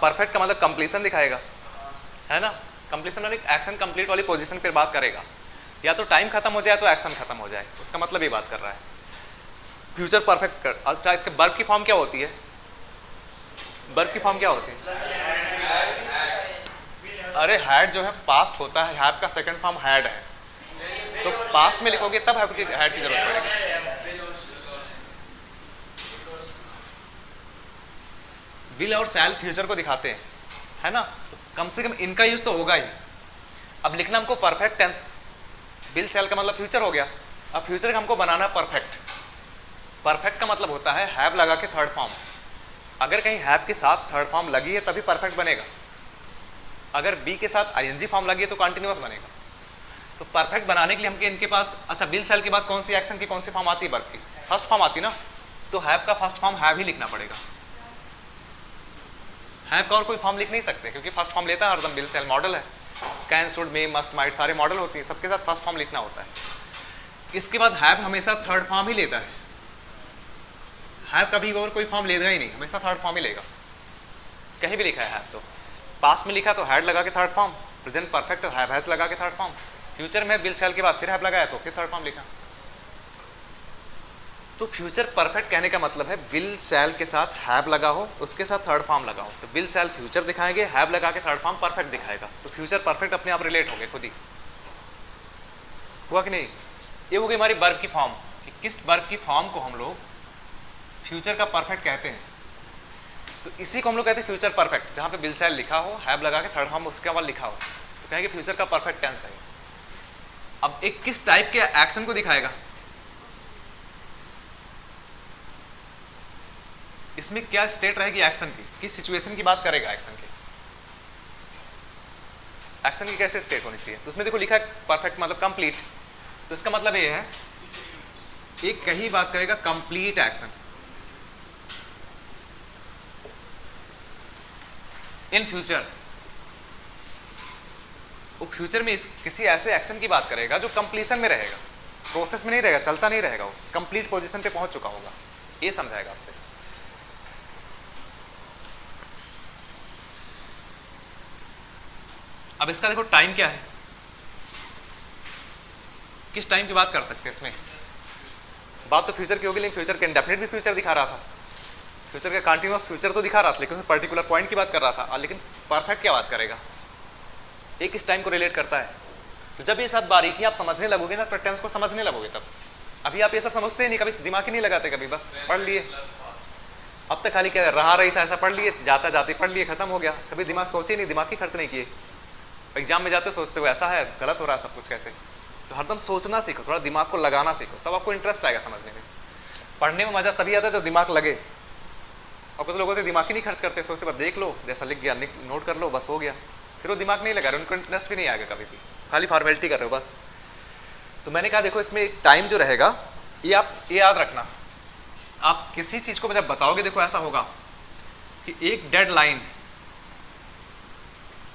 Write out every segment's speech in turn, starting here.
Perfect का मतलब completion दिखाएगा, है ना। कंप्लीशन मतलब एक्शन कंप्लीट वाली पोजीशन पर बात करेगा, या तो टाइम खत्म हो जाए तो एक्शन खत्म हो जाए, उसका मतलब ये बात कर रहा है। फ्यूचर परफेक्ट कर, अच्छा इसके वर्ब की फॉर्म क्या होती है? वर्ब की फॉर्म क्या होती है? अरे हैड जो है पास्ट होता है, हैव का सेकंड फॉर्म हैड है, तो पास्ट में लिखोगे तब हैड की जरूरत पड़ेगी। विल और शैल फ्यूचर को दिखाते हैं, है ना, तो कम से कम इनका यूज तो होगा ही। अब लिखना हमको परफेक्ट टेंस, विल शैल का मतलब फ्यूचर हो गया, अब फ्यूचर का हमको बनाना परफेक्ट। परफेक्ट का मतलब होता है हैव लगा के थर्ड फॉर्म, अगर कहीं हैव के साथ थर्ड फॉर्म लगी है तभी परफेक्ट बनेगा, अगर बी के साथ आईएनजी फॉर्म लगी है तो कॉन्टिन्यूअस बनेगा। तो परफेक्ट बनाने के लिए हमके इनके पास, अच्छा विल शैल के बाद कौन सी एक्शन की कौन सी फॉर्म आती है? वर्ब की फर्स्ट फॉर्म आती है ना, तो हैव का फर्स्ट फॉर्म हैव ही लिखना पड़ेगा। हैव का और कोई फॉर्म लिख नहीं सकते क्योंकि फर्स्ट फॉर्म लेता है हरदम, विल शैल मॉडल है, can should may must might सारे मॉडल होती हैं, सबके साथ फर्स्ट फॉर्म लिखना होता है। इसके बाद हैव हमेशा थर्ड फॉर्म ही लेता है, हैव कभी और कोई फॉर्म लेगा ही नहीं, हमेशा थर्ड फॉर्म ही लेगा। कहीं भी लिखा है हैव, तो पास्ट में लिखा तो हैड लगा के थर्ड फॉर्म, प्रेजेंट परफेक्ट तो हैव हैज लगा के थर्ड फॉर्म, फ्यूचर में विल शैल के बाद फिर हैव लगाया तो फिर थर्ड फॉर्म लिखा। तो फ्यूचर परफेक्ट कहने का मतलब है विल शैल के साथ हैव लगा हो, उसके साथ थर्ड फॉर्म लगा हो, तो विल शैल फ्यूचर दिखाएंगे, हैव लगा के थर्ड फॉर्म परफेक्ट दिखाएगा, तो फ्यूचर परफेक्ट अपने आप रिलेट हो गए खुद ही। हुआ कि नहीं? ये हो गई हमारी वर्ब की फॉर्म, कि किस वर्ब की फॉर्म को हम लोग फ्यूचर का परफेक्ट कहते हैं। तो इसी को हम लोग कहते हैं फ्यूचर परफेक्ट, जहाँ पे विल शैल लिखा हो, हैव लगा के थर्ड फॉर्म उसके बाद लिखा हो, तो कहेंगे फ्यूचर का परफेक्ट टेंस है। अब एक किस टाइप के एक्शन को दिखाएगा? इसमें क्या स्टेट रहेगी एक्शन की, किस सिचुएशन की बात करेगा एक्शन की, एक्शन की कैसे स्टेट होनी चाहिए? तो उसमें देखो लिखा है परफेक्ट मतलब कंप्लीट, तो इसका मतलब ये है एक कहीं बात करेगा कंप्लीट एक्शन इन फ्यूचर। वो फ्यूचर में किसी ऐसे एक्शन की बात करेगा जो कंप्लीशन में रहेगा, प्रोसेस में नहीं रहेगा, चलता नहीं रहेगा, वो कंप्लीट पोजीशन पे पहुंच चुका होगा, ये समझाएगा आपसे। अब इसका देखो टाइम क्या है, किस टाइम की बात कर सकते हैं इसमें? बात तो फ्यूचर की होगी, लेकिन फ्यूचर के इंडेफिनिट भी फ्यूचर दिखा रहा था, फ्यूचर का कंटिन्यूअस फ्यूचर तो दिखा रहा था, लेकिन उसमें पर्टिकुलर पॉइंट की बात कर रहा था। लेकिन परफेक्ट क्या बात करेगा, एक इस टाइम को रिलेट करता है। तो जब ये सब बारीकी आप समझने लगोगे ना, टेंस को समझने लगोगे, तब अभी आप ये सब समझते ही नहीं, कभी दिमाग ही नहीं लगाते, कभी बस पढ़ लिए, अब तक खाली क्या रहा रही था ऐसा पढ़ लिए, जाता जाते पढ़ लिए, खत्म हो गया, कभी दिमाग सोचे नहीं, दिमाग ही खर्च नहीं किए। एग्जाम में जाते सोचते हो ऐसा है, गलत हो रहा है सब कुछ कैसे, तो हरदम सोचना सीखो, थोड़ा दिमाग को लगाना सीखो, तब आपको इंटरेस्ट आएगा समझने में। पढ़ने में मजा तभी आता है जब दिमाग लगे, और कुछ लोग होते दिमाग ही नहीं खर्च करते, सोचते बस देख लो, जैसा लिख गया नोट कर लो, बस हो गया, फिर वो दिमाग नहीं लगा रहे, उनको इंटरेस्ट भी नहीं आएगा कभी भी, खाली फॉर्मेलिटी कर रहे हो बस। तो मैंने कहा देखो इसमें टाइम जो रहेगा ये आप ये याद रखना, आप किसी चीज़ को जब बताओगे देखो ऐसा होगा कि एक डेडलाइन,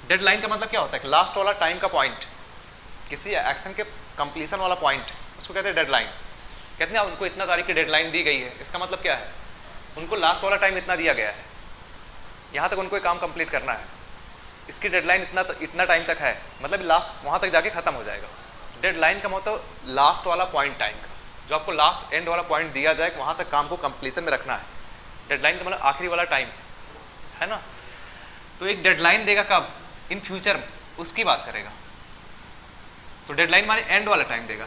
डेडलाइन का मतलब क्या होता है कि लास्ट वाला टाइम का पॉइंट, किसी एक्शन के कंप्लीशन वाला पॉइंट, उसको कहते हैं डेडलाइन। कहते हैं उनको इतना तारीख की डेडलाइन दी गई है, इसका मतलब क्या है, उनको लास्ट वाला टाइम इतना दिया गया है, यहाँ तक उनको काम कंप्लीट करना है, इसकी डेडलाइन इतना टाइम तक है, मतलब लास्ट वहाँ तक जाके खत्म हो जाएगा। डेडलाइन का मतलब लास्ट वाला पॉइंट टाइम का, जो आपको लास्ट एंड वाला पॉइंट दिया जाए वहाँ तक काम को कंप्लीशन में रखना है। डेडलाइन का मतलब आखिरी वाला टाइम है ना। तो एक डेडलाइन देगा कब, इन फ्यूचर, उसकी बात करेगा। तो डेडलाइन माने एंड वाला टाइम देगा,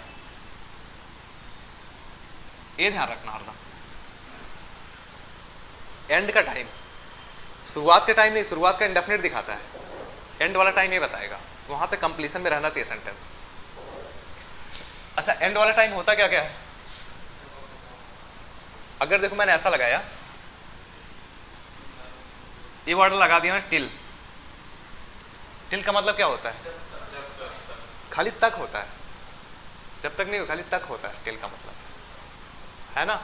ये ध्यान रखना हरदम। एंड का टाइम, शुरुआत का टाइम नहीं, शुरुआत का इंडेफिनिट दिखाता है, एंड वाला टाइम ये बताएगा, वहां तक कंप्लीशन में रहना चाहिए सेंटेंस। अच्छा एंड वाला टाइम होता क्या क्या है, अगर देखो मैंने ऐसा लगाया, ये वर्ड लगा दिया मैं टिल, टिल का मतलब क्या होता है, खाली तक होता है, जब तक नहीं, खाली तक होता है टिल का मतलब, है ना।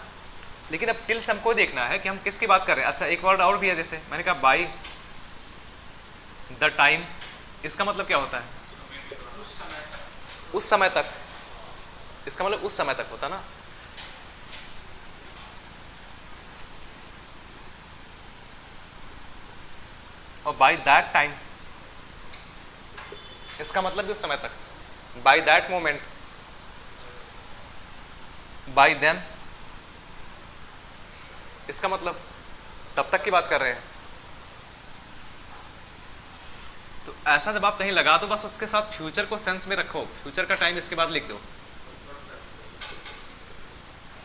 लेकिन अब टिल से हमको देखना है कि हम किसकी बात कर रहे हैं। अच्छा एक वर्ड और भी है, जैसे मैंने कहा बाय द टाइम, इसका मतलब क्या होता है, उस समय तक, इसका मतलब उस समय तक होता ना। और बाय दैट टाइम, इसका मतलब भी उस समय तक, by that moment, by then, इसका मतलब तब तक की बात कर रहे हैं। तो ऐसा जब आप कहीं लगा दो, बस उसके साथ फ्यूचर को सेंस में रखो, फ्यूचर का टाइम इसके बाद लिख दो।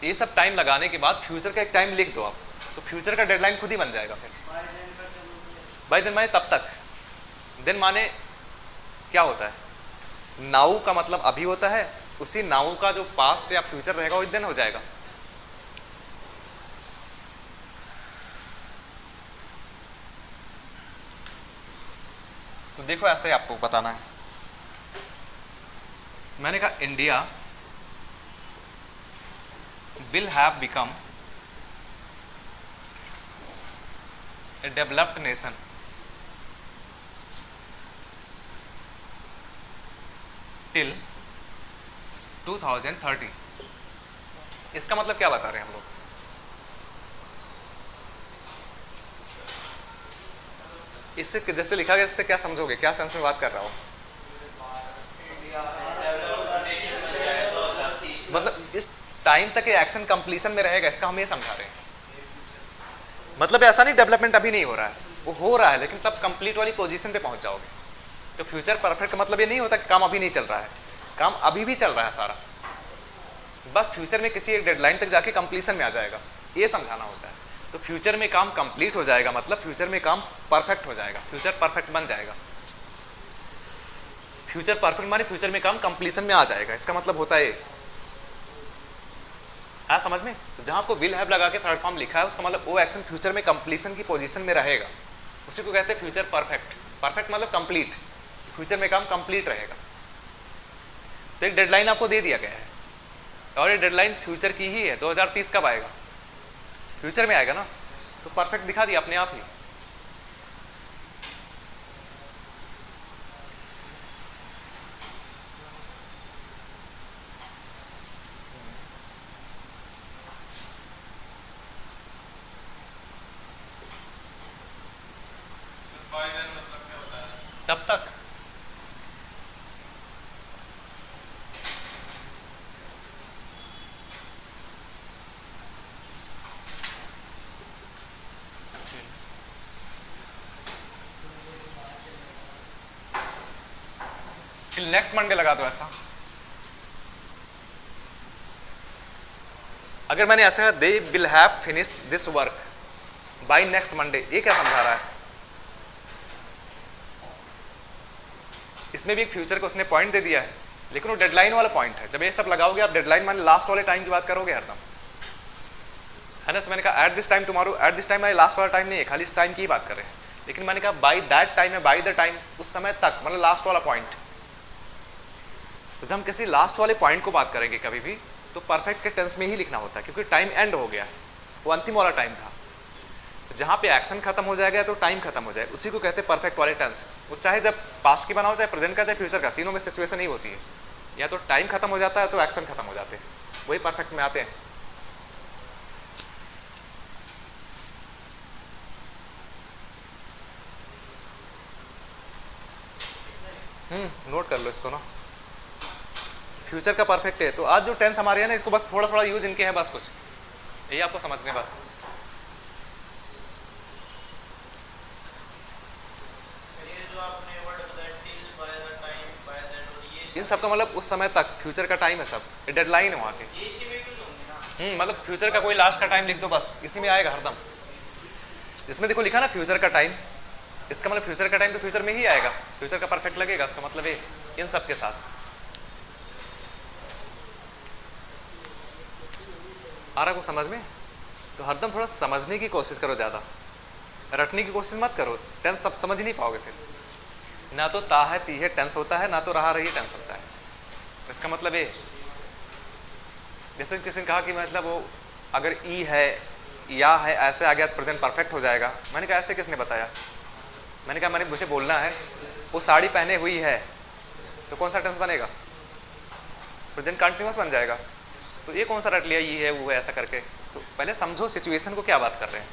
ये सब टाइम लगाने के बाद फ्यूचर का एक टाइम लिख दो आप, तो फ्यूचर का डेडलाइन खुद ही बन जाएगा। फिर बाय देन माने तब तक, देन माने क्या होता है, नाउ का मतलब अभी होता है, उसी नाउ का जो पास्ट या फ्यूचर रहेगा वो देन हो जाएगा। तो देखो ऐसे आपको बताना है। मैंने कहा India will have become a developed nation till 2030। इसका मतलब क्या बता रहे हैं हम लोग? इससे जैसे लिखा गया, इससे क्या समझोगे, क्या सेंस में बात कर रहा हूं? मतलब इस टाइम तक ये एक्शन कंप्लीशन में रहेगा, इसका हम ये समझा रहे हैं। मतलब ऐसा नहीं डेवलपमेंट अभी नहीं हो रहा है, वो हो रहा है, लेकिन तब कंप्लीट वाली पोजीशन पे पहुंच जाओगे। तो फ्यूचर परफेक्ट का मतलब ये नहीं होता कि काम अभी नहीं चल रहा है, काम अभी भी चल रहा है सारा, बस फ्यूचर में किसी एक डेडलाइन तक जाके कंप्लीशन में आ जाएगा, ये समझाना होता है। तो फ्यूचर में काम कंप्लीट हो जाएगा, मतलब फ्यूचर में काम परफेक्ट हो जाएगा, फ्यूचर परफेक्ट बन जाएगा। फ्यूचर परफेक्ट माने फ्यूचर में काम कंप्लीशन में आ जाएगा, इसका मतलब होता है समझ में। तो जहां आपको विल हैव लगा के थर्ड फॉर्म लिखा है, उसका मतलब वो एक्शन फ्यूचर में कंप्लीशन की पोजीशन में रहेगा, उसी को कहते हैं फ्यूचर परफेक्ट। परफेक्ट मतलब कंप्लीट, फ्यूचर में काम कंप्लीट रहेगा। तो एक डेडलाइन आपको दे दिया गया है, और ये डेडलाइन फ्यूचर की ही है। 2030 कब आएगा? फ्यूचर में आएगा ना, तो परफेक्ट दिखा दिया अपने आप ही। तब तक नेक्स्ट मंडे लगा दो ऐसा। अगर मैंने ऐसा they will have finish this work by next Monday, ये क्या समझा रहा है? इसमें भी एक फ्यूचर को उसने पॉइंट दे दिया है, लेकिन वो डेडलाइन वाला पॉइंट है। जब ये सब लगाओगे आप, डेडलाइन माने लास्ट वाले टाइम की बात करोगे हरदम, है ना। मैंने कहा at this time tomorrow, at this time माने लास्ट वाला टाइम नहीं है, खाली इस टाइम की ही बात कर रहे हैं। लेकिन मैंने कहा बाय दैट टाइम है, बाय द टाइम, उस समय तक, मतलब लास्ट वाला पॉइंट। तो जब हम किसी लास्ट वाले पॉइंट को बात करेंगे कभी भी, तो परफेक्ट के टेंस में ही लिखना होता है, क्योंकि टाइम एंड हो गया, वो अंतिम वाला टाइम था। तो जहाँ पे एक्शन खत्म हो जाएगा तो टाइम खत्म हो जाए, उसी को कहते हैं परफेक्ट वाले टेंस। वो चाहे जब पास्ट की बनाओ, चाहे प्रेजेंट का, चाहे फ्यूचर का, तीनों में सिचुएशन ही होती है, या तो टाइम खत्म हो जाता है तो एक्शन खत्म हो जाते हैं, वही परफेक्ट में आते हैं। नोट कर लो इसको ना, फ्यूचर का परफेक्ट है। तो आज जो टेंस हमारे है ना, इसको बस थोड़ा थोड़ा यूज इनके है, बस कुछ यही आपको समझने, बस इन सब का मतलब उस समय तक, फ्यूचर का टाइम है सब, डेडलाइन है वहाँ के। मतलब फ्यूचर का कोई लास्ट का टाइम लिख दो, बस इसी में आएगा हरदम। इसमें देखो लिखा ना फ्यूचर का टाइम, इसका मतलब फ्यूचर का टाइम तो फ्यूचर में ही आएगा, फ्यूचर का परफेक्ट लगेगा, इसका मतलब ये इन सब के साथ। आ रहा को समझ में? तो हरदम थोड़ा समझने की कोशिश करो, ज़्यादा रटने की कोशिश मत करो, टेंस तब समझ नहीं पाओगे। फिर ना तो ता है ती है टेंस होता है, ना तो रहा रही टेंस होता है। इसका मतलब ये, जैसे किसी ने कहा कि मतलब वो अगर ई है या है ऐसे आ गया तो प्रेजेंट परफेक्ट हो जाएगा। मैंने कहा ऐसे किसने बताया? मैंने कहा मैंने मुझे बोलना है वो साड़ी पहने हुई है, तो कौन सा टेंस बनेगा? प्रेजेंट कंटिन्यूअस बन जाएगा। तो ये कौन सा रट लिया, ये है वो है ऐसा करके? तो पहले समझो सिचुएशन को, क्या बात कर रहे हैं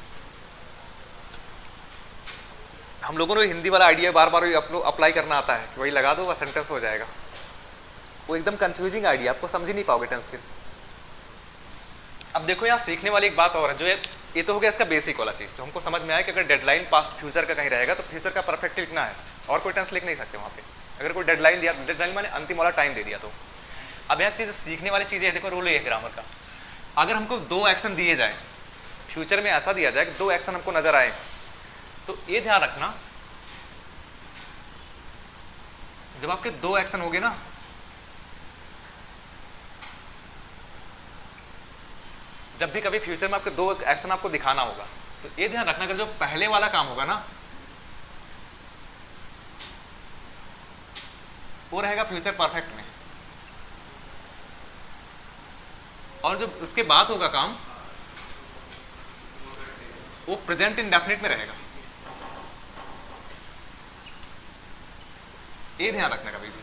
हम लोगों को हिंदी वाला आइडिया बार बार अप्लाई करना आता है कि वही लगा दो वह सेंटेंस हो जाएगा। वो एकदम कंफ्यूजिंग आइडिया, आपको समझ ही नहीं पाओगे टेंस फिर। अब देखो यहाँ सीखने वाली एक बात और है, जो ये तो हो गया इसका बेसिक वाला चीज़ जो हमको समझ में आया कि अगर डेडलाइन पास्ट फ्यूचर का कहीं रहेगा तो फ्यूचर का परफेक्ट लिखना है और कोई टेंस लिख नहीं सकते वहाँ पे। अगर कोई डेडलाइन दिया, डेडलाइन माने अंतिम वाला टाइम दे दिया तो। अब यहाँ जो सीखने वाली चीज़ है, देखो रूल ये है ग्रामर का, अगर हमको 2 एक्शन दिए जाए, फ्यूचर में ऐसा दिया जाए कि 2 एक्शन हमको नजर आए, तो ये ध्यान रखना जब आपके 2 एक्शन होंगे ना, जब भी कभी फ्यूचर में आपके 2 एक्शन आपको दिखाना होगा, तो ये ध्यान रखना कि जो पहले वाला काम होगा ना वो रहेगा फ्यूचर परफेक्ट में, और जो उसके बाद होगा काम वो प्रेजेंट इंडेफिनिट में रहेगा। ये ध्यान रखना कभी भी,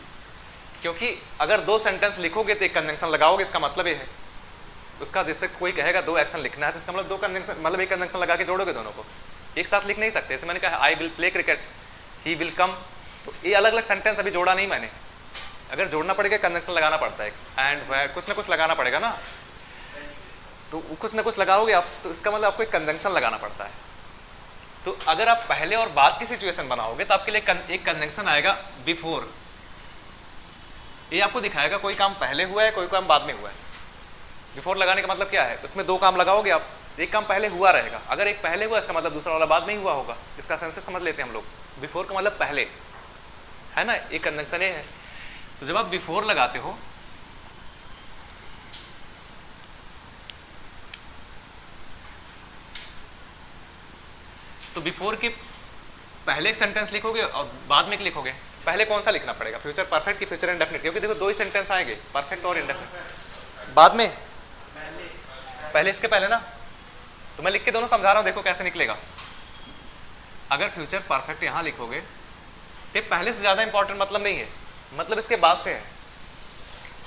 क्योंकि अगर 2 सेंटेंस लिखोगे तो एक कंजंक्शन लगाओगे, इसका मतलब ये है उसका, जैसे कोई कहेगा 2 एक्शन लिखना है तो इसका मतलब 2 कंजंक्शन, मतलब एक कंजंक्शन लगा के जोड़ोगे दोनों को, एक साथ लिख नहीं सकते। जैसे मैंने कहा I will play cricket, he will come, तो ये अलग अलग सेंटेंस अभी जोड़ा नहीं मैंने, अगर जोड़ना पड़ेगा कंजंक्शन लगाना पड़ता है, एंड कुछ ना कुछ लगाना पड़ेगा ना, तो कुछ ना कुछ लगाओगे आप तो इसका मतलब आपको एक कंजंक्शन लगाना पड़ता है। तो अगर आप पहले और बाद की सिचुएशन बनाओगे तो आपके लिए एक कंजंक्शन आएगा बिफोर, ये आपको दिखाएगा कोई काम पहले हुआ है कोई काम बाद में हुआ है। बिफोर लगाने का मतलब क्या है, उसमें 2 काम लगाओगे आप, एक काम पहले हुआ रहेगा, अगर एक पहले हुआ इसका मतलब दूसरा वाला बाद में ही हुआ होगा, इसका सेंस समझ लेते हैं हम लोग। बिफोर का मतलब पहले है ना, एक कंजंक्शन ये है। तो जब आप बिफोर लगाते हो तो बिफोर के पहले एक सेंटेंस लिखोगे और बाद में लिखोगे, पहले कौन सा लिखना पड़ेगा, फ्यूचर परफेक्ट की फ्यूचर इंडेफिनिट, क्योंकि देखो 2 ही सेंटेंस आएंगे, परफेक्ट और इंडेफिनिट। बाद में पहले इसके पहले ना, तो मैं लिख के दोनों समझा रहा हूं, देखो कैसे निकलेगा। अगर फ्यूचर परफेक्ट यहां लिखोगे तो पहले से ज्यादा इंपॉर्टेंट मतलब नहीं है, मतलब इसके बाद से है।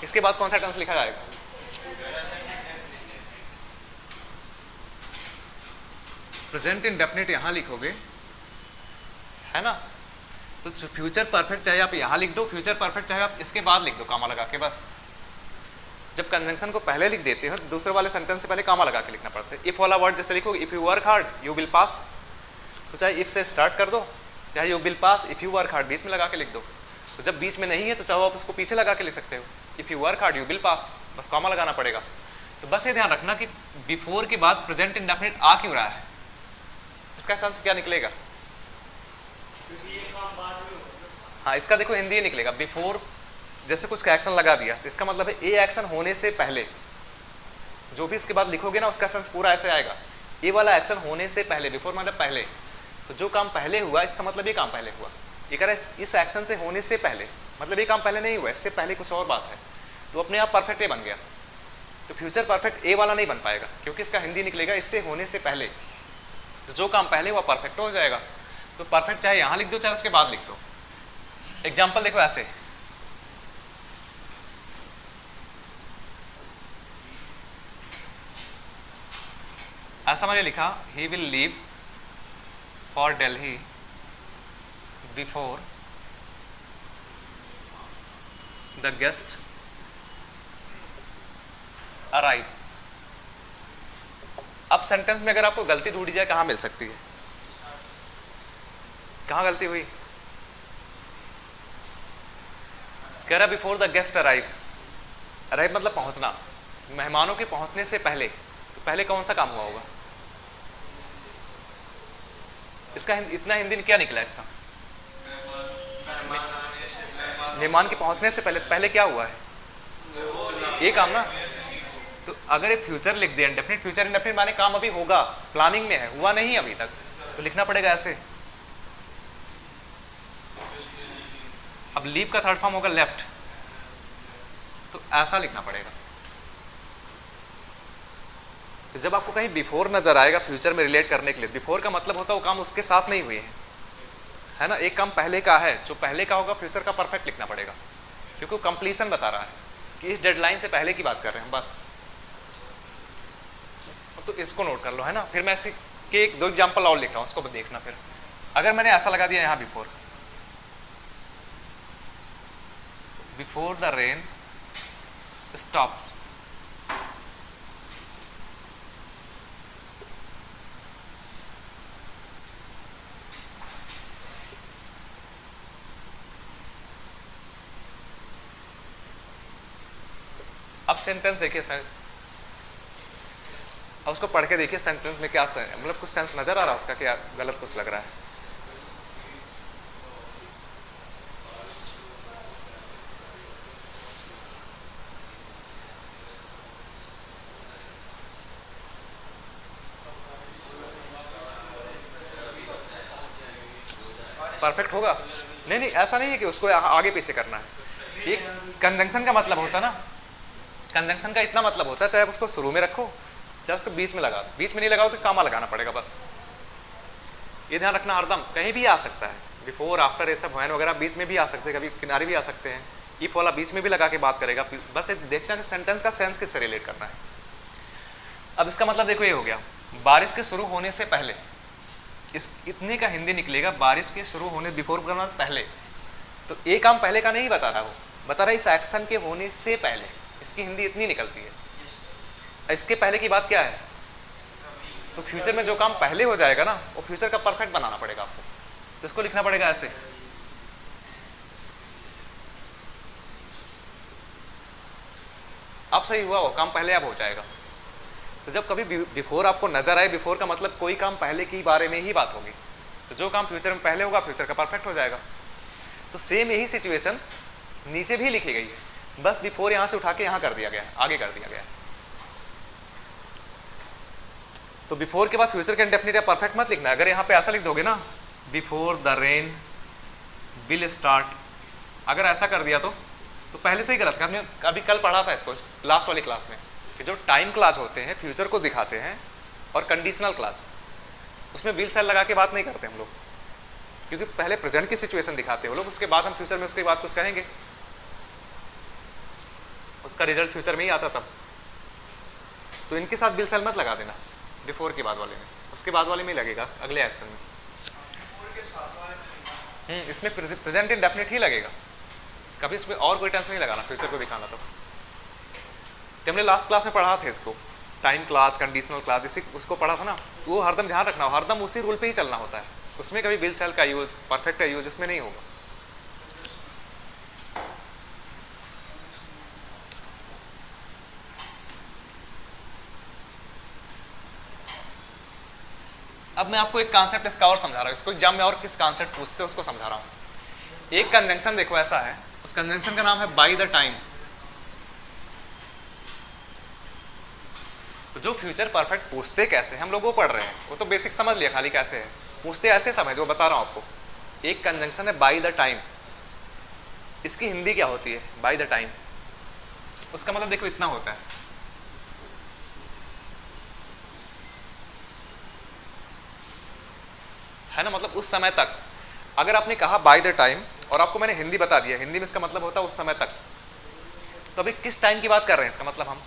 इसके बाद कौन सा टेंस लिखा जाएगा, प्रेजेंट इंडेफिनिट यहां लिखोगे है ना, तो फ्यूचर परफेक्ट चाहे आप यहां लिख दो, फ्यूचर परफेक्ट चाहे आप इसके बाद लिख दो कामा लगा के, बस। जब कंजंक्शन को पहले लिख देते हो दूसरे वाले सेंटेंस से पहले कामा लगा के लिखना पड़ता है। इफ वाला वर्ड जैसे लिखोगे if you work hard you will pass, तो चाहे इफ से स्टार्ट कर दो, चाहे you will pass if you work hard बीच में लगा के लिख दो। तो जब बीच में नहीं है तो चाहे आप उसको पीछे लगा के लिख सकते हो, if you work hard you will पास, बस कामा लगाना पड़ेगा। तो बस ये ध्यान रखना कि बिफोर के बाद प्रेजेंट इंडेफिनिट आ क्यों रहा है, इसका सेंस क्या निकलेगा। हाँ, इसका देखो हिंदी ही निकलेगा, बिफोर जैसे कुछ का एक्शन लगा दिया तो इसका मतलब है ए एक्शन होने से पहले, जो भी इसके बाद लिखोगे ना उसका सेंस पूरा ऐसे आएगा, ए वाला एक्शन होने से पहले, बिफोर मतलब पहले, तो जो काम पहले हुआ इसका मतलब ये काम पहले हुआ, ये कह रहा है इस एक्शन से होने से पहले, मतलब ये काम पहले नहीं हुआ, इससे पहले कुछ और बात है, तो अपने आप परफेक्ट ए बन गया। तो फ्यूचर परफेक्ट ए वाला नहीं बन पाएगा क्योंकि इसका हिंदी निकलेगा इससे होने से पहले, तो जो काम पहले हुआ परफेक्ट हो जाएगा। तो परफेक्ट चाहे यहां लिख दो चाहे उसके बाद लिख दो। एग्जाम्पल देखो ऐसे, ऐसा मैंने लिखा he will leave for Delhi before the guest arrive. अब सेंटेंस में अगर आपको गलती ढूंढी जाए कहां मिल सकती है, कहां गलती हुई, कह रहा before the guest arrive, arrive मतलब पहुंचना, मेहमानों के पहुंचने से पहले, तो पहले कौन सा काम हुआ होगा, इसका इतना हिंदी क्या निकला इसका, मेहमान के पहुंचने से पहले, पहले क्या हुआ है ये काम ना। तो अगर एक फ्यूचर लिख दिया इंडेफिनिट, फ्यूचर इंडेफिनिट माने काम अभी होगा, प्लानिंग में है, हुआ नहीं अभी तक, तो लिखना पड़ेगा ऐसे। अब लीव का थर्ड फॉर्म होगा लेफ्ट, तो ऐसा लिखना पड़ेगा। तो जब आपको कहीं बिफोर नजर आएगा फ्यूचर में रिलेट करने के लिए, बिफोर का मतलब होता है वो काम उसके साथ नहीं हुए हैं, है ना, एक काम पहले का है, जो पहले का होगा फ्यूचर का परफेक्ट लिखना पड़ेगा क्योंकि वो कंप्लीशन बता रहा है कि इस डेडलाइन से पहले की बात कर रहे हैं बस। तो इसको नोट कर लो, है ना। फिर मैं ऐसे के 1-2 एग्जाम्पल और लिख रहा हूँ, उसको देखना फिर अगर मैंने ऐसा लगा दिया यहां बिफोर द रेन स्टॉप, अब सेंटेंस देखिए सर, अब उसको पढ़ के देखिए सेंटेंस में क्या मतलब कुछ सेंस नजर आ रहा है उसका, क्या गलत कुछ लग रहा है? परफेक्ट होगा? नहीं नहीं, ऐसा नहीं है कि उसको आगे पीछे करना है। ये कंजंक्शन का मतलब होता है ना, कंजंक्शन का इतना मतलब होता है, चाहे उसको शुरू में रखो चाहे उसको बीच में लगा दो, बीच में नहीं लगाओ तो कामा लगाना पड़ेगा बस। ये ध्यान रखना, हरदम कहीं भी आ सकता है, बिफोर आफ्टर ये सब वैन वगैरह बीच में भी आ सकते हैं, कभी किनारे भी आ सकते हैं, इफ वाला बीच में भी लगा के बात करेगा। बस ये देखना कि सेंटेंस का सेंस किससे रिलेट करना है। अब इसका मतलब देखो ये हो गया, बारिश के शुरू होने से पहले, इस इतने का हिंदी निकलेगा, बारिश के शुरू होने बिफोर करना पहले, तो एक काम पहले का नहीं बता रहा, वो बता रहा है इस एक्शन के होने से पहले, इसकी हिंदी इतनी निकलती है। इसके पहले की बात क्या है? तो फ्यूचर में जो काम पहले हो जाएगा ना, वो फ्यूचर का परफेक्ट बनाना पड़ेगा आपको, तो इसको लिखना पड़ेगा ऐसे। अब सही हुआ, वो काम पहले अब हो जाएगा। तो जब कभी बिफोर आपको नजर आए, बिफोर का मतलब कोई काम पहले के बारे में ही बात होगी, तो जो काम फ्यूचर में पहले होगा फ्यूचर का परफेक्ट हो जाएगा। तो सेम यही सिचुएशन नीचे भी लिखी गई है, बस बिफोर यहां से उठा के यहां कर दिया गया, आगे कर दिया गया। तो बिफोर के बाद फ्यूचर का इंडेफिनिट या परफेक्ट मत लिखना। अगर यहाँ पे ऐसा लिख दोगे ना, before the rain will start, अगर ऐसा कर दिया तो पहले से ही गलत। हमने अभी कल पढ़ा था इसको लास्ट वाली क्लास में, कि जो टाइम क्लास होते हैं फ्यूचर को दिखाते हैं, और कंडीशनल क्लास, उसमें विल सेल लगा के बात नहीं करते हम लोग, क्योंकि पहले प्रेजेंट की सिचुएशन दिखाते हैं वो लोग, उसके बाद हम फ्यूचर में उसके बाद कुछ कहेंगे, उसका रिजल्ट फ्यूचर में ही आता तब। तो इनके साथ विल सेल मत लगा देना बिफोर के बाद वाले में, उसके बाद वाले में लगेगा अगले एक्शन में। इसमें प्रेजेंट इंडेफिनिट ही लगेगा, कभी इसमें और कोई टेंस नहीं लगाना फ्यूचर को दिखाना। तो हमने लास्ट क्लास में पढ़ा था इसको, टाइम क्लास, कंडीशनल क्लास, जिससे उसको पढ़ा था ना, तो वो हरदम ध्यान रखना, हरदम उसी रूल पे ही चलना होता है, उसमें कभी विल सेल का यूज, परफेक्ट का यूज इसमें नहीं होगा। अब मैं आपको एक कॉन्सेप्ट इसका और समझा रहा हूँ, इसको एग्जाम में और किस कॉन्सेप्ट पूछते हैं उसको समझा रहा हूँ। एक कंजंक्शन देखो ऐसा है, उस कंजंक्शन का नाम है बाय द टाइम। तो जो फ्यूचर परफेक्ट पूछते कैसे हम लोग वो पढ़ रहे हैं, वो तो बेसिक समझ लिया, खाली कैसे है पूछते ऐसे समझ, वो बता रहा हूँ आपको। एक कंजंक्शन है बाय द टाइम, इसकी हिंदी क्या होती है बाय द टाइम? उसका मतलब देखो इतना होता है ना, मतलब उस समय तक। अगर आपने कहा बाय द टाइम और आपको मैंने हिंदी बता दिया, हिंदी में इसका मतलब होता है उस समय तक, तो अभी किस टाइम की बात कर रहे हैं इसका मतलब हम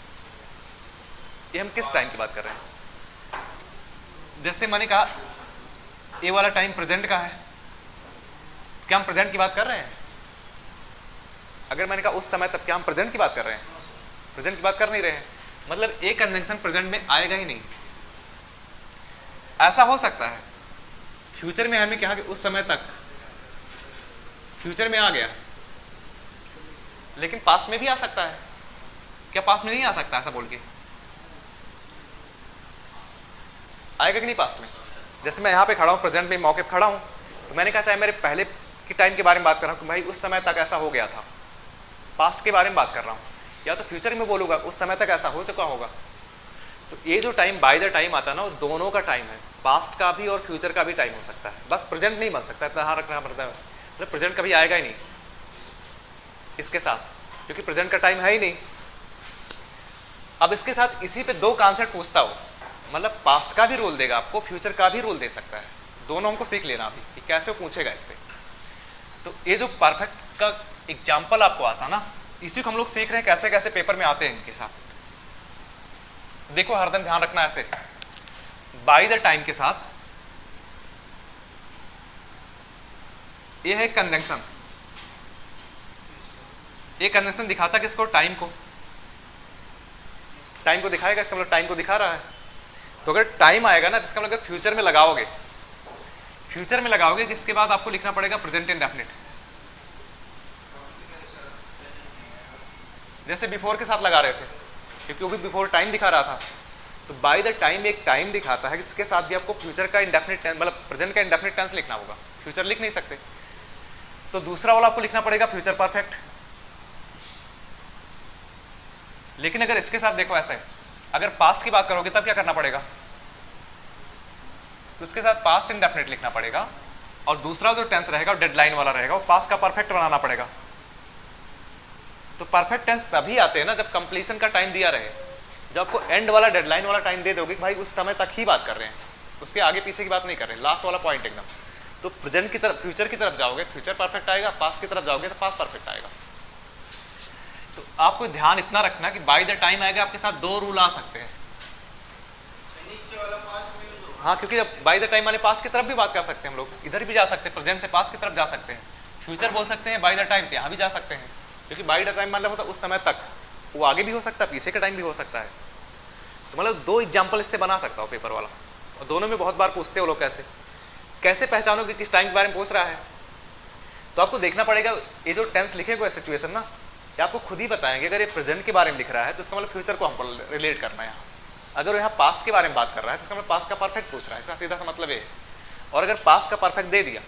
किस टाइम की बात कर रहे हैं? जैसे मैंने कहा ये वाला टाइम प्रेजेंट का है, क्या हम प्रेजेंट की बात कर रहे हैं? अगर मैंने कहा उस समय तक, क्या हम प्रेजेंट की बात कर रहे हैं? प्रेजेंट की बात कर नहीं रहे हैं, मतलब एक कंजंक्शन प्रेजेंट में आएगा ही नहीं। ऐसा हो सकता है फ्यूचर में हमने कहा कि उस समय तक, फ्यूचर में आ गया, लेकिन पास्ट में भी आ सकता है। क्या पास्ट में नहीं आ सकता? ऐसा बोल के आएगा कि नहीं पास्ट में? जैसे मैं यहाँ पे खड़ा हूँ, प्रेजेंट में मौके पे खड़ा हूँ, तो मैंने कहा चाहे मेरे पहले के टाइम के बारे में बात कर रहा हूँ कि भाई उस समय तक ऐसा हो गया था, पास्ट के बारे में बात कर रहा हूँ, या तो फ्यूचर में बोलूँगा उस समय तक ऐसा हो चुका होगा। तो ये जो टाइम बाय द टाइम आता है ना, वो दोनों का टाइम है, पास्ट का भी और फ्यूचर का भी टाइम हो सकता है, बस प्रेजेंट नहीं बन सकता, इतना ध्यान रखना पड़ता है। मतलब प्रेजेंट कभी आएगा ही नहीं इसके साथ, क्योंकि प्रेजेंट का टाइम है ही नहीं। अब इसके साथ इसी पे दो कॉन्सेप्ट पूछता हो, मतलब पास्ट का भी रोल देगा आपको, फ्यूचर का भी रोल दे सकता है, दोनों हमको सीख लेना अभी कि कैसे वो पूछेगा इस पे। तो ये जो परफेक्ट का एग्जाम्पल आपको आता ना, इसी को हम लोग सीख रहे हैं कैसे कैसे पेपर में आते हैं इनके साथ। देखो हरदम ध्यान रखना ऐसे बाय द टाइम के साथ ये है कंजंक्शन। ये कंजंक्शन दिखाता किसको? टाइम को। टाइम को दिखाएगा, इसका मतलब टाइम को दिखा रहा है। तो अगर टाइम आएगा ना, जिसका मतलब फ्यूचर में लगाओगे, फ्यूचर में लगाओगे इसके बाद आपको लिखना पड़ेगा प्रेजेंट इंडेफिनिट। जैसे बिफोर के साथ लगा रहे थे, क्योंकि वो भी बिफोर टाइम दिखा रहा था, तो बाय द टाइम एक टाइम दिखाता है, इसके साथ भी आपको फ्यूचर का इंडेफिनिट टेंस, मतलब प्रेजेंट का इंडेफिनिट टेंस लिखना होगा, फ्यूचर लिख नहीं सकते। तो दूसरा वाला आपको लिखना पड़ेगा फ्यूचर परफेक्ट। लेकिन अगर इसके साथ देखो ऐसा है, अगर पास्ट की बात करोगे तब क्या करना पड़ेगा? तो इसके साथ पास्ट इंडेफिनिट लिखना पड़ेगा, और दूसरा जो टेंस रहेगा वो डेडलाइन वाला रहेगा, वो पास्ट का परफेक्ट बनाना पड़ेगा। तो परफेक्ट टेंस तभी आते हैं ना जब कंप्लीशन का टाइम दिया रहे। जब आपको एंड वाला डेडलाइन वाला टाइम दे दोगे कि भाई उस समय तक ही बात कर रहे हैं, उसके आगे पीछे की बात नहीं कर रहे, लास्ट वाला पॉइंट एकदम, तो प्रेजेंट की तरफ, फ्यूचर की तरफ जाओगे फ्यूचर परफेक्ट आएगा, पास्ट की तरफ जाओगे तो पास्ट परफेक्ट आएगा। तो आपको ध्यान इतना रखना कि बाय द टाइम आएगा, आपके साथ दो रूल आ सकते हैं। हाँ, क्योंकि जब बाय द टाइम वाले पास्ट की तरफ भी बात कर सकते हैं हम लोग, इधर भी जा सकते हैं, प्रेजेंट से पास्ट की तरफ जा सकते हैं, फ्यूचर बोल सकते हैं बाय द टाइम पे, यहाँ भी जा सकते हैं। क्योंकि बाय द टाइम मतलब होता है उस समय तक, वो आगे भी हो सकता है, पीछे का टाइम भी हो सकता है। तो मतलब दो एग्जाम्पल इससे बना सकता हूँ पेपर वाला, और दोनों में बहुत बार पूछते हो लोग कैसे कैसे पहचानो कि किस टाइम के बारे में पूछ रहा है। तो आपको देखना पड़ेगा ये जो टेंस लिखे हुए सिचुएशन ना, क्या आपको खुद ही बताएंगे अगर ये प्रेजेंट के बारे में लिख रहा है तो इसका मतलब फ्यूचर को हमको रिलेट करना है। यहाँ अगर यहाँ पास्ट के बारे में बात कर रहा है तो इसका मतलब पास्ट का परफेक्ट पूछ रहा है, इसका सीधा सा मतलब ये है। और अगर पास्ट का परफेक्ट दे दिया,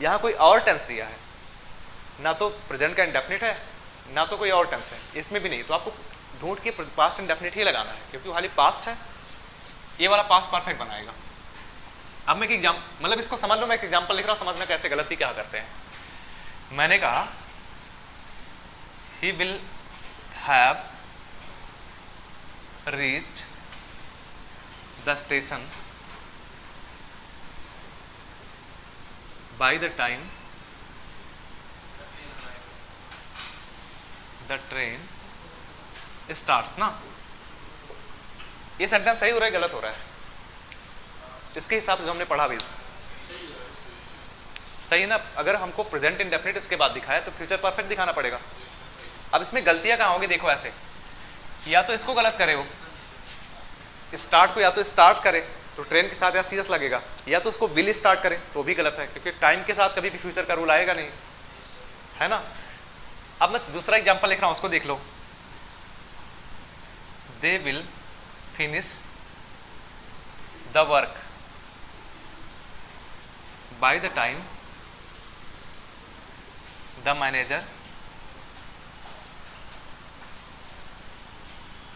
यहाँ कोई और टेंस दिया है, ना तो प्रेजेंट का इंडेफिनिट है ना तो कोई और टेंस है, इसमें भी नहीं, तो आपको ढूंढ के पास्ट इंडेफिनिट ही लगाना है, क्योंकि वो खाली पास्ट है, ये वाला पास्ट परफेक्ट बनाएगा। अब मैं एक मतलब इसको समझ लो, मैं एक एग्जाम्पल लिख रहा हूँ, समझना कैसे गलती क्या करते हैं। मैंने कहा he will have reached the station by the time the train starts ना। ये सेंटेंस सही हो रहा है गलत हो रहा है? इसके हिसाब से जो हमने पढ़ा भी सही ना। अगर हमको प्रेजेंट इंडेफिनिट इसके बाद दिखाया तो फ्यूचर परफेक्ट दिखाना पड़ेगा। अब इसमें गलतियां कहाँ होगी देखो, ऐसे या तो इसको गलत करे हो, स्टार्ट को या तो स्टार्ट करे तो ट्रेन के साथ या सीरियस लगेगा, या तो उसको विल स्टार्ट करे तो भी गलत है, क्योंकि टाइम के साथ कभी भी फ्यूचर का रूल आएगा नहीं, है ना। अब मैं दूसरा एग्जांपल लिख रहा हूं, उसको देख लो। They will finish the work by the time the manager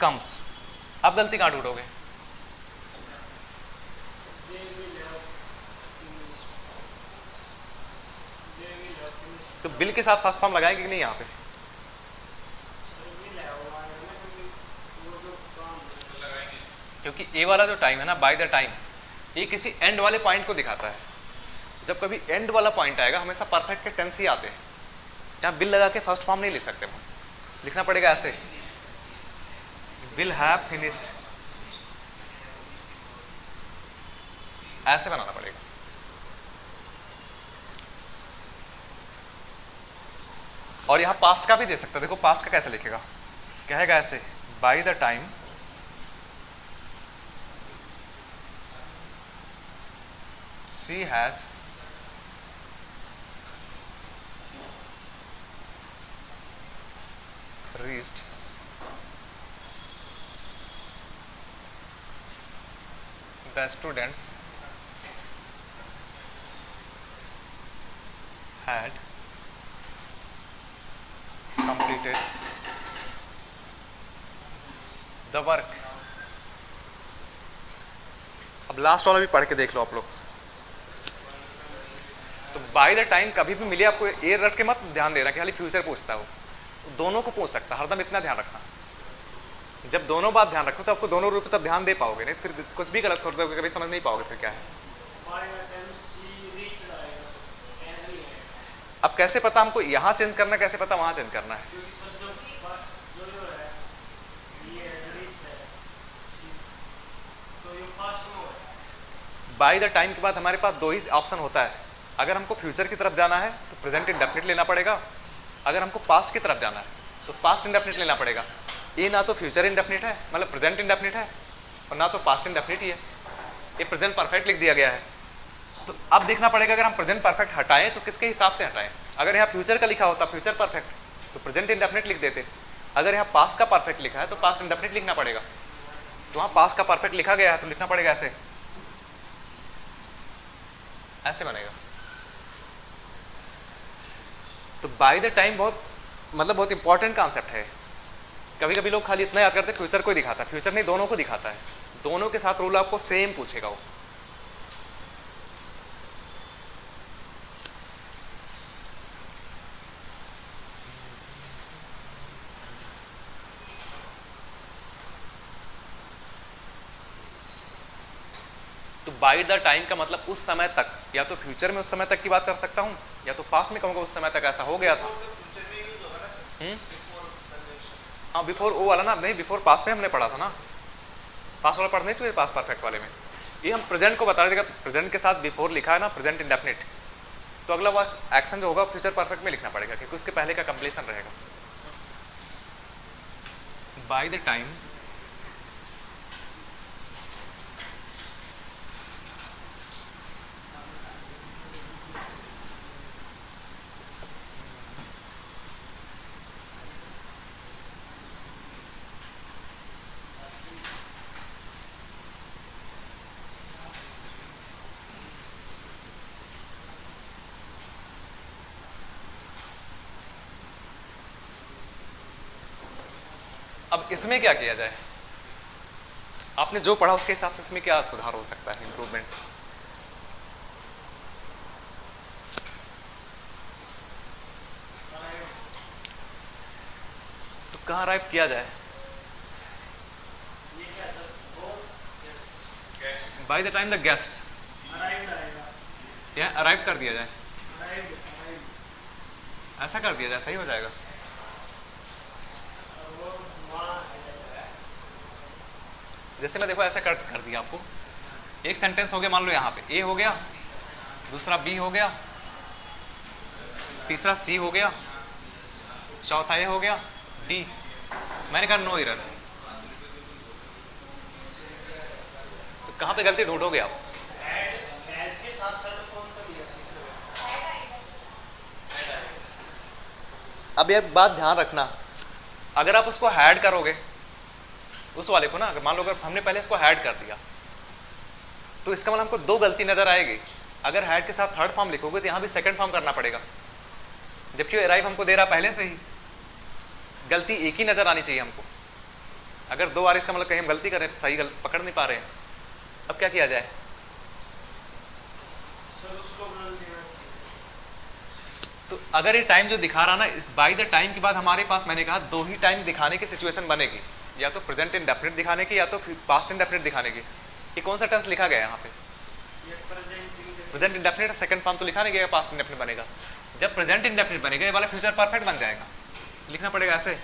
comes. आप गलती कहाँ ढूंढोगे? तो बिल के साथ फर्स्ट फॉर्म लगाएंगे कि नहीं यहाँ पे? क्योंकि ए वाला जो टाइम है ना, बाय द टाइम, ये किसी एंड वाले पॉइंट को दिखाता है। जब कभी एंड वाला पॉइंट आएगा हमेशा परफेक्ट के टेंस ही आते हैं, जहाँ बिल लगा के फर्स्ट फॉर्म नहीं लिख सकते, लिखना पड़ेगा ऐसे, will have finished, ऐसे बनाना पड़ेगा। और यहां पास्ट का भी दे सकता है, देखो पास्ट का कैसे लिखेगा, कहेगा ऐसे, by the time she has reached the students had completed the work। अब लास्ट वाला भी पढ़ के देख लो आप लोग। तो बाय द टाइम कभी भी मिले आपको ए रट के मत ध्यान देना कि खाली फ्यूचर पूछता है, वो दोनों को पूछ सकता है, हरदम इतना ध्यान रखना। जब दोनों बात ध्यान रखो तो आपको दोनों रूप तब ध्यान दे पाओगे, नहीं फिर कुछ भी गलत कर दोगे कभी समझ नहीं पाओगे फिर क्या है। अब कैसे पता हमको यहाँ चेंज करना, कैसे पता वहां चेंज करना है? बाय द टाइम के बाद हमारे पास दो ही ऑप्शन होता है, अगर हमको फ्यूचर की तरफ जाना है तो प्रेजेंट इंडेफिनिट लेना पड़ेगा, अगर हमको पास्ट की तरफ जाना है तो पास्ट इंडेफिनिट लेना पड़ेगा। ये ना तो फ्यूचर इंडेफिनिट है, मतलब प्रेजेंट इंडेफिनिट है, और ना तो पास्ट इंडेफिनिट ही है, ये प्रेजेंट परफेक्ट लिख दिया गया है। तो अब देखना पड़ेगा अगर हम प्रेजेंट परफेक्ट हटाएं तो किसके हिसाब से हटाएं। अगर यहाँ फ्यूचर का लिखा होता फ्यूचर परफेक्ट तो प्रेजेंट इंडेफिनिट लिख देते, अगर यहाँ पास्ट का परफेक्ट लिखा है तो पास्ट इंडेफिनिट लिखना पड़ेगा। तो वहाँ पास्ट का परफेक्ट लिखा गया है तो लिखना पड़ेगा ऐसे, ऐसे बनेगा। तो बाय द टाइम बहुत इंपॉर्टेंट कॉन्सेप्ट है। कभी कभी लोग खाली इतना याद करते हैं फ्यूचर को ही दिखाता है, फ्यूचर नहीं दोनों को दिखाता है, दोनों के साथ रूल आपको सेम पूछेगा वो। तो बाय द टाइम का मतलब उस समय तक, या तो फ्यूचर में उस समय तक की बात कर सकता हूँ, या तो पास्ट में कहूँगा उस समय तक ऐसा हो गया था। हाँ बिफोर ओ वाला ना, नहीं बिफोर पास्ट में हमने पढ़ा था ना, पास्ट वाला पढ़ने चाहिए पास्ट परफेक्ट वाले में। ये हम प्रेजेंट को बता रहे थे, प्रेजेंट के साथ बिफोर लिखा है ना, प्रेजेंट इंडेफिनिट, तो अगला वो एक्शन जो होगा फ्यूचर परफेक्ट में लिखना पड़ेगा क्योंकि उसके पहले का कंप्लीशन रहेगा। बाय द टाइम अब इसमें क्या किया जाए, आपने जो पढ़ा उसके हिसाब से इसमें क्या सुधार हो सकता है, इंप्रूवमेंट। तो कहाँ अराइव किया जाए, bye the time the guest, या अराइव कर दिया जाए, ऐसा कर दिया जाए, सही हो जाएगा। जैसे मैं देखो ऐसा कर दिया आपको, एक सेंटेंस हो गया, मान लो यहाँ पे ए हो गया, दूसरा बी हो गया, तीसरा सी हो गया, चौथा ए हो गया, डी। मैंने कहा नो एरर, तो कहाँ पे गलती ढूंढोगे आप। अब एक बात ध्यान रखना, अगर आप उसको हैड करोगे उस वाले को ना, अगर मान लो अगर हमने पहले इसको हैड कर दिया तो इसका मतलब हमको दो गलती नजर आएगी। अगर हैड के साथ थर्ड फॉर्म लिखोगे तो यहाँ भी सेकंड फॉर्म करना पड़ेगा, जबकि अराइव हमको दे रहा पहले से ही। गलती एक ही नजर आनी चाहिए हमको, अगर दो आ रही इसका मतलब कहीं हम गलती करें, सही पकड़ नहीं पा रहे हैं। अब क्या किया जाए, तो अगर ये टाइम जो दिखा रहा ना, इस बाय द टाइम के बाद हमारे पास मैंने कहा दो ही टाइम दिखाने की सिचुएशन बनेगी, या तो प्रेजेंट इंडेफिनिट दिखाने की या तो पास्ट इंडेफिनिट दिखाने की। ये कौन सा टेंस लिखा गया है यहाँ पे, प्रेजेंट इंडेफिनिट, सेकंड फॉर्म तो लिखा नहीं गया, पास्ट इंडेफिनिट बनेगा। जब प्रेजेंट इंडेफिनिट बनेगा ये वाला फ्यूचर परफेक्ट बन जाएगा, लिखना पड़ेगा ऐसे,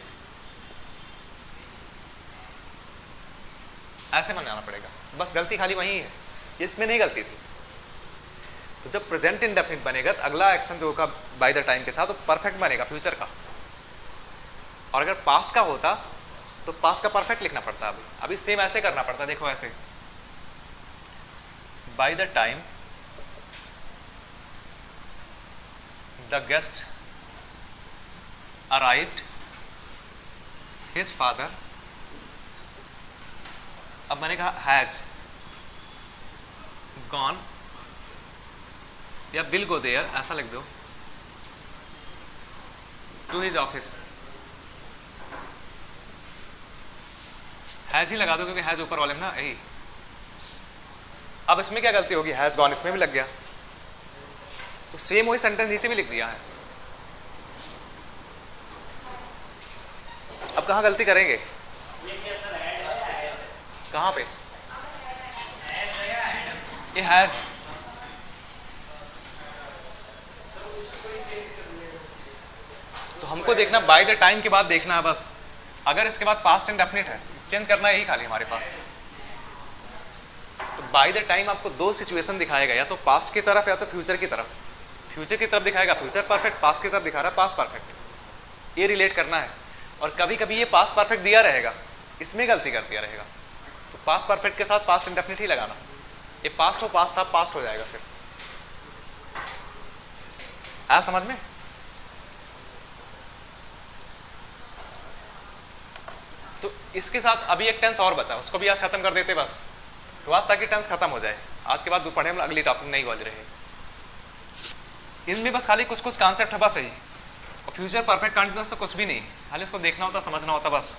ऐसे बनाना पड़ेगा। बस गलती खाली वही है, इसमें नहीं गलती थी। तो जब प्रेजेंट इंडेफिनिट बनेगा तो अगला एक्शन जो होगा बाय द टाइम के साथ वो परफेक्ट बनेगा फ्यूचर का, और अगर पास्ट का होता तो पास्ट का परफेक्ट लिखना पड़ता। अभी सेम ऐसे करना पड़ता, देखो ऐसे, by the time the guest arrived his father, अब मैंने कहा हैज गॉन या विल गो देयर, ऐसा लिख दो, टू हिज ऑफिस। हैज ही लगा दो क्योंकि हैज ऊपर वाले में ना, यही। अब इसमें क्या गलती होगी, हैज गॉन इसमें भी लग गया, तो सेम वही सेंटेंस इसे भी लिख दिया है। अब कहाँ गलती करेंगे, कहाँ पे, ये हैज, तो हमको देखना बाय द टाइम के बाद देखना है बस। अगर इसके बाद पास्ट इंडेफिनिट है चेंज करना है, यही खाली हमारे पास। तो बाय द टाइम आपको दो सिचुएशन दिखाएगा, या तो पास्ट की तरफ या तो फ्यूचर की तरफ। फ्यूचर की तरफ दिखाएगा फ्यूचर परफेक्ट, पास्ट की तरफ दिखा रहा है पास्ट परफेक्ट। ये रिलेट करना है। और कभी कभी ये पास्ट परफेक्ट दिया रहेगा, इसमें गलती कर दिया रहेगा, तो पास्ट परफेक्ट के साथ पास्ट इंडेफिनिट ही लगाना। ये पास्ट हो पास्ट आप पास्ट हो जाएगा। फिर आ समझ में? तो इसके साथ अभी एक टेंस और बचा, उसको भी आज खत्म कर देते बस। तो आज ताकि टेंस खत्म हो जाए, आज के बाद पढ़े हम अगली टॉपिक नहीं वाली रहे। इनमें बस खाली कुछ कुछ कॉन्सेप्ट है बस यही। और फ्यूचर परफेक्ट कंटिन्यूअस तो कुछ भी नहीं, खाली उसको देखना होता, समझना होता बस।